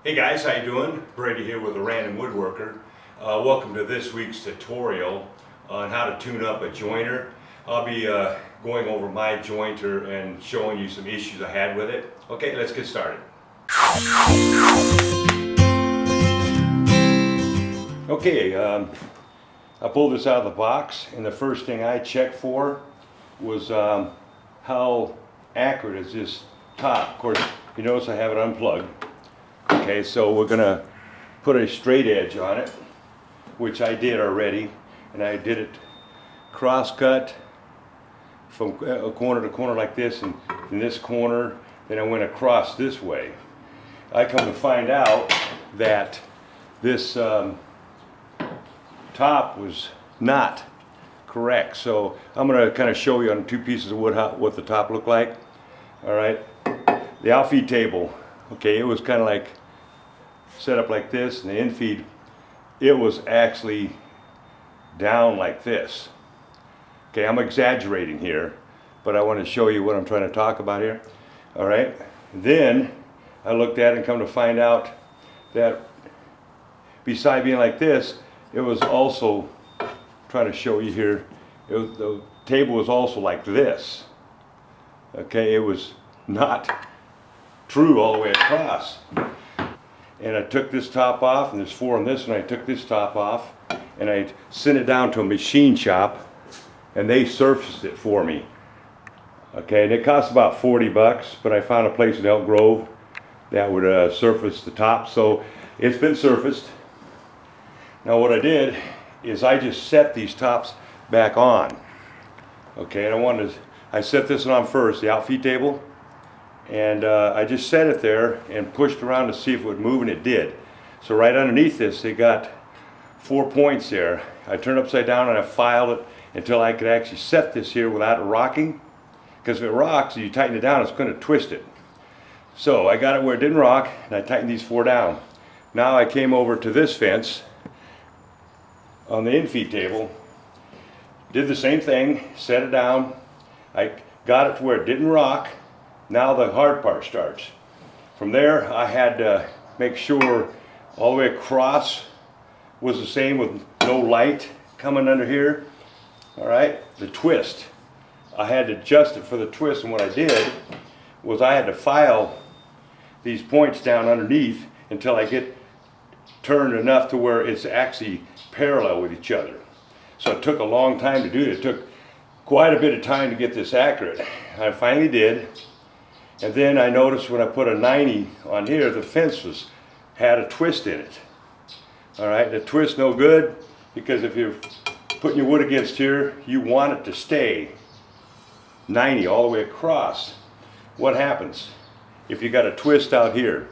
Hey guys, how you doing? Brady here with the Random Woodworker. Welcome to this week's tutorial on how to tune up a jointer. I'll be going over my jointer and showing you some issues I had with it. Okay, let's get started. Okay, I pulled this out of the box, and the first thing I checked for was how accurate is this top. Of course, you notice I have it unplugged. Okay, so we're gonna put a straight edge on it, which I did already, and I did it cross-cut from corner to corner like this, and in this corner, then I went across this way. I come to find out that this top was not correct, so I'm gonna kind of show you on two pieces of wood what the top looked like. All right, the outfeed table. Okay, it was kind of like set up like this, and the infeed, it was actually down like this. Okay, I'm exaggerating here, but I want to show you what I'm trying to talk about here. All right, then I looked at it and come to find out that beside being like this, it was also, trying to show you here, the table was also like this. Okay, it was not true all the way across. And I took this top off, and there's four on this, and I took this top off and I sent it down to a machine shop, and they surfaced it for me. Okay, and it cost about 40 bucks, but I found a place in Elk Grove that would surface the top, so it's been surfaced. Now what I did is I just set these tops back on. Okay, and I set this on first, the outfeed table, and I just set it there and pushed around to see if it would move, and it did. So right underneath this, they got 4 points there. I turned it upside down and I filed it until I could actually set this here without it rocking, because if it rocks and you tighten it down, it's going to twist it. So I got it where it didn't rock, and I tightened these four down. Now I came over to this fence on the infeed table, did the same thing, set it down. I got it to where it didn't rock. Now the hard part starts. From there, I had to make sure all the way across was the same with no light coming under here. All right, the twist. I had to adjust it for the twist, and what I did was I had to file these points down underneath until I get turned enough to where it's actually parallel with each other. So it took a long time to do it. It took quite a bit of time to get this accurate. I finally did. And then I noticed when I put a 90 on here, the fence had a twist in it. All right, the twist no good, because if you're putting your wood against here, you want it to stay 90 all the way across. What happens if you got a twist out here?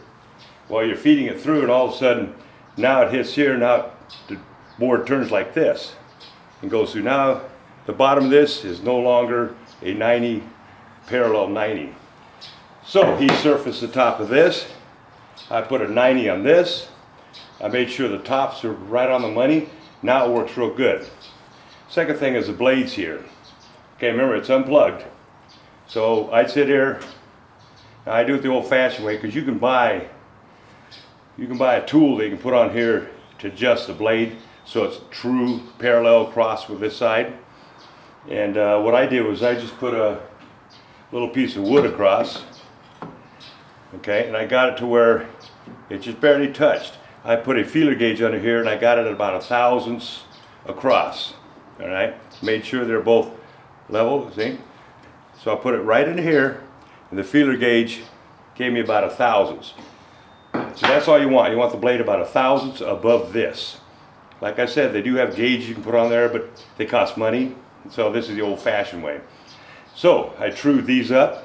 Well, you're feeding it through, and all of a sudden, now it hits here, now the board turns like this and goes through. Now the bottom of this is no longer a 90, parallel 90. So he surfaced the top of this. I put a 90 on this. I made sure the tops are right on the money. Now it works real good. Second thing is the blades here. Okay, remember it's unplugged. So I'd sit here. Now I do it the old-fashioned way, because you can buy a tool that you can put on here to adjust the blade so it's true parallel across with this side. And what I did was I just put a little piece of wood across. Okay, and I got it to where it just barely touched. I put a feeler gauge under here, and I got it at about 1/1000 across. All right, made sure they're both level, see? So I put it right in here, and the feeler gauge gave me about 1/1000. So that's all you want. You want the blade about 1/1000 above this. Like I said, they do have gauges you can put on there, but they cost money. So this is the old-fashioned way. So I trued these up.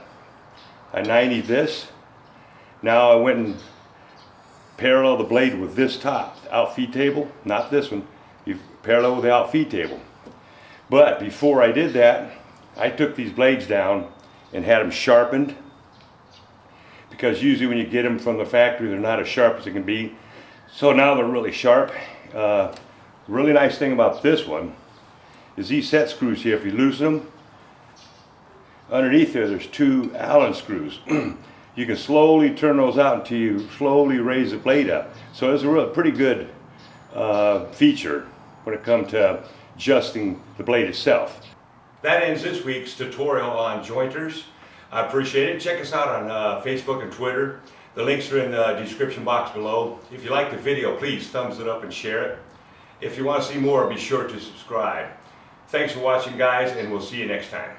I 90'd this. Now I went and parallel the blade with this top, the outfeed table, not this one. You parallel with the outfeed table. But before I did that, I took these blades down and had them sharpened, because usually when you get them from the factory, they're not as sharp as they can be. So now they're really sharp. Really nice thing about this one is these set screws here, if you loosen them, underneath there's two Allen screws. you can slowly turn those out until you slowly raise the blade up. So it's a real pretty good feature when it comes to adjusting the blade itself. That ends this week's tutorial on jointers. I appreciate it. Check us out on Facebook and Twitter. The links are in the description box below. If you like the video, please thumbs it up and share it. If you want to see more, be sure to subscribe. Thanks for watching, guys, and we'll see you next time.